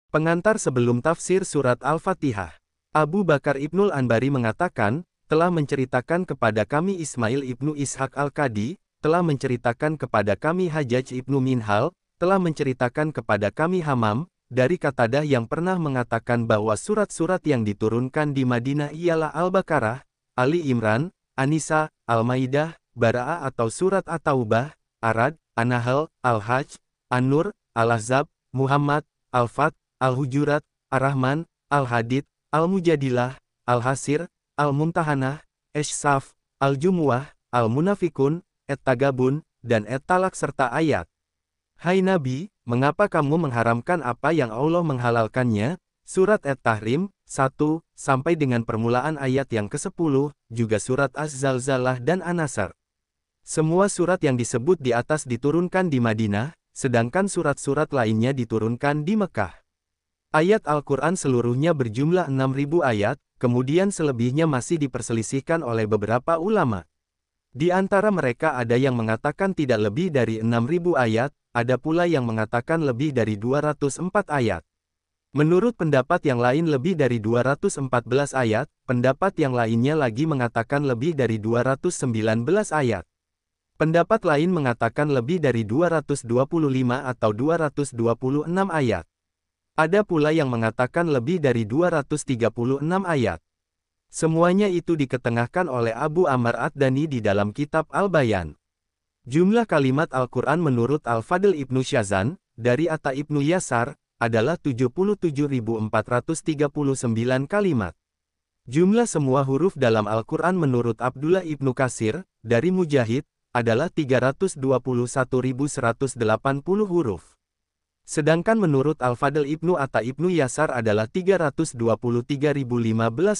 Pengantar sebelum tafsir surat Al-Fatihah. Abu Bakar Ibnul Anbari mengatakan, telah menceritakan kepada kami Ismail ibnu Ishaq Al-Qadi, telah menceritakan kepada kami Hajjaj ibnu Minhal, telah menceritakan kepada kami Hamam, dari Qatadah yang pernah mengatakan bahwa surat-surat yang diturunkan di Madinah ialah Al-Baqarah, Ali Imran, An-Nisa, Al-Maidah, Bara'ah atau surat At-Taubah, Ar-Ra'd, An-Nahl, Al-Hajj, An-Nur, Al-Ahzab, Muhammad, Al-Fath, Al-Hujurat, Ar-Rahman, Al-Hadid, Al-Mujadilah, Al-Hasir, Al-Mumtahanah, Ash-Shaf, Al-Jumu'ah, Al-Munafikun, At-Tagabun, dan At-Talaq serta ayat. Hai Nabi, mengapa kamu mengharamkan apa yang Allah menghalalkannya? Surat At-Tahrim, 1, sampai dengan permulaan ayat yang ke-10, juga surat Az-Zalzalah dan An-Nasr. Semua surat yang disebut di atas diturunkan di Madinah, sedangkan surat-surat lainnya diturunkan di Mekah. Ayat Al-Quran seluruhnya berjumlah 6.000 ayat, kemudian selebihnya masih diperselisihkan oleh beberapa ulama. Di antara mereka ada yang mengatakan tidak lebih dari 6.000 ayat, ada pula yang mengatakan lebih dari 204 ayat. Menurut pendapat yang lain lebih dari 214 ayat, pendapat yang lainnya lagi mengatakan lebih dari 219 ayat. Pendapat lain mengatakan lebih dari 225 atau 226 ayat. Ada pula yang mengatakan lebih dari 236 ayat. Semuanya itu diketengahkan oleh Abu Amr Ad-Dani di dalam kitab Al-Bayan. Jumlah kalimat Al-Quran menurut Al-Fadl Ibnu Syazan, dari Atta Ibnu Yasar, adalah 77.439 kalimat. Jumlah semua huruf dalam Al-Quran menurut Abdullah Ibnu Katsir, dari Mujahid, adalah 321.180 huruf. Sedangkan menurut Al-Fadl Ibnu Atta Ibnu Yasar adalah 323.015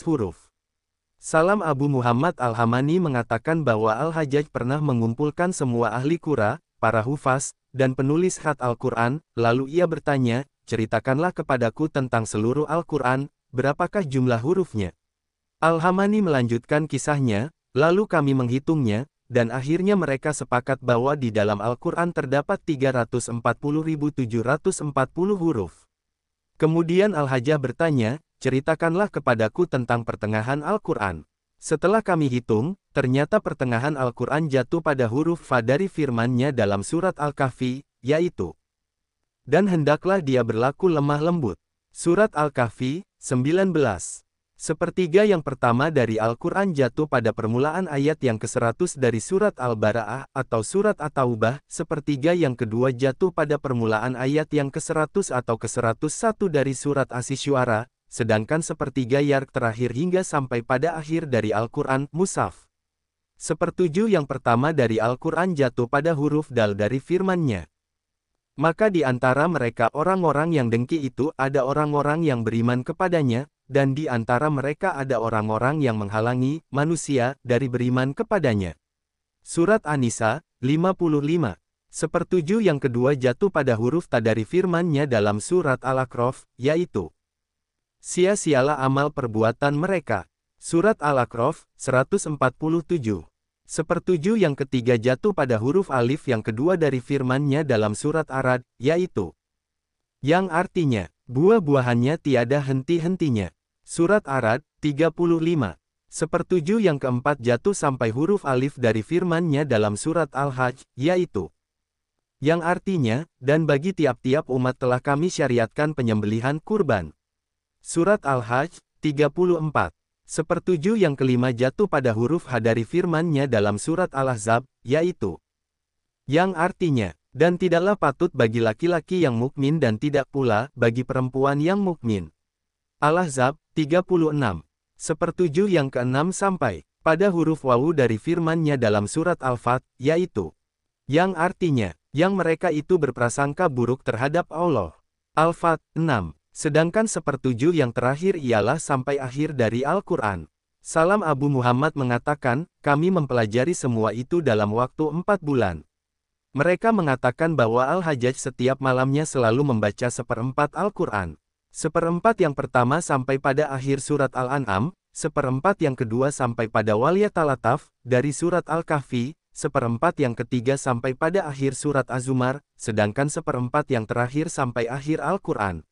huruf. Salam Abu Muhammad Al-Hamani mengatakan bahwa Al-Hajjaj pernah mengumpulkan semua ahli Qura, para hufaz, dan penulis khat Al-Quran, lalu ia bertanya, ceritakanlah kepadaku tentang seluruh Al-Quran, berapakah jumlah hurufnya? Al-Hamani melanjutkan kisahnya, lalu kami menghitungnya, dan akhirnya mereka sepakat bahwa di dalam Al-Quran terdapat 340.740 huruf. Kemudian Al-Hajjaj bertanya, ceritakanlah kepadaku tentang pertengahan Al-Quran. Setelah kami hitung, ternyata pertengahan Al-Quran jatuh pada huruf Fa dari firman-Nya dalam surat Al-Kahfi, yaitu, dan hendaklah dia berlaku lemah lembut. Surat Al-Kahfi, 19. Sepertiga yang pertama dari Al-Quran jatuh pada permulaan ayat yang ke-100 dari surat Al-Bara'ah atau surat At-Taubah, sepertiga yang kedua jatuh pada permulaan ayat yang ke-100 atau ke-101 dari surat Asy-Syu'ara, sedangkan sepertiga yang terakhir hingga sampai pada akhir dari Al-Quran, Mushaf. Sepertujuh yang pertama dari Al-Quran jatuh pada huruf Dal dari firman-Nya. Maka di antara mereka orang-orang yang dengki itu ada orang-orang yang beriman kepadanya, dan di antara mereka ada orang-orang yang menghalangi manusia dari beriman kepadanya. Surat An-Nisa, 55. Sepertujuh yang kedua jatuh pada huruf Ta dari firman-Nya dalam surat Al-A'raf, yaitu, sia-sialah amal perbuatan mereka. Surat Al-A'raf, 147. Sepertujuh yang ketiga jatuh pada huruf alif yang kedua dari firman-Nya dalam surat Ar-Ra'd, yaitu, yang artinya, buah-buahannya tiada henti-hentinya. Surat Ar-Ra'd, 35. Sepertujuh yang keempat jatuh sampai huruf alif dari firman-Nya dalam surat Al-Hajj, yaitu, yang artinya, dan bagi tiap-tiap umat telah kami syariatkan penyembelihan kurban. Surat Al-Hajj, 34. Sepertujuh yang kelima jatuh pada huruf Ha dari firman-Nya dalam surat Al-Ahzab, yaitu, yang artinya, dan tidaklah patut bagi laki-laki yang mukmin dan tidak pula bagi perempuan yang mukmin. Al-Ahzab, 36. Sepertujuh yang keenam sampai pada huruf Wawu dari firman-Nya dalam surat Al-Fath, yaitu, yang artinya, yang mereka itu berprasangka buruk terhadap Allah. Al-Fath, 6. Sedangkan sepertujuh yang terakhir ialah sampai akhir dari Al-Quran. Salam Abu Muhammad mengatakan, kami mempelajari semua itu dalam waktu 4 bulan. Mereka mengatakan bahwa Al-Hajjaj setiap malamnya selalu membaca seperempat Al-Quran. Seperempat yang pertama sampai pada akhir surat Al-An'am, seperempat yang kedua sampai pada Waliyatalataf, dari surat Al-Kahfi, seperempat yang ketiga sampai pada akhir surat Az-Zumar, sedangkan seperempat yang terakhir sampai akhir Al-Quran.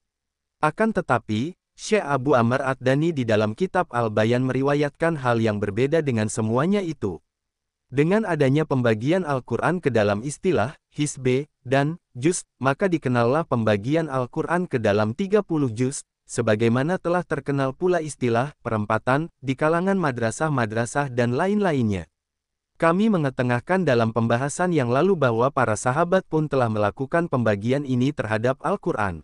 Akan tetapi, Syekh Abu Amr Ad-Dani di dalam kitab Al-Bayan meriwayatkan hal yang berbeda dengan semuanya itu. Dengan adanya pembagian Al-Quran ke dalam istilah, hisbe, dan juz, maka dikenallah pembagian Al-Quran ke dalam 30 juz, sebagaimana telah terkenal pula istilah, perempatan, di kalangan madrasah-madrasah dan lain-lainnya. Kami mengetengahkan dalam pembahasan yang lalu bahwa para sahabat pun telah melakukan pembagian ini terhadap Al-Quran.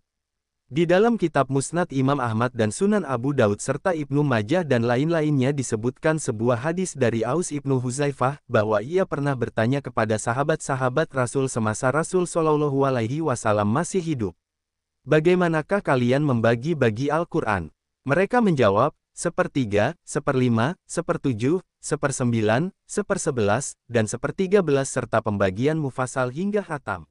Di dalam kitab Musnad Imam Ahmad dan Sunan Abu Daud serta Ibnu Majah dan lain-lainnya disebutkan sebuah hadis dari Aus Ibnu Huzaifah, bahwa ia pernah bertanya kepada sahabat-sahabat Rasul semasa Rasul Shallallahu Alaihi Wasallam masih hidup. Bagaimanakah kalian membagi-bagi Al-Quran? Mereka menjawab, 1/3, 1/5, 1/7, 1/9, 1/11, dan 1/13 serta pembagian mufassal hingga khatam.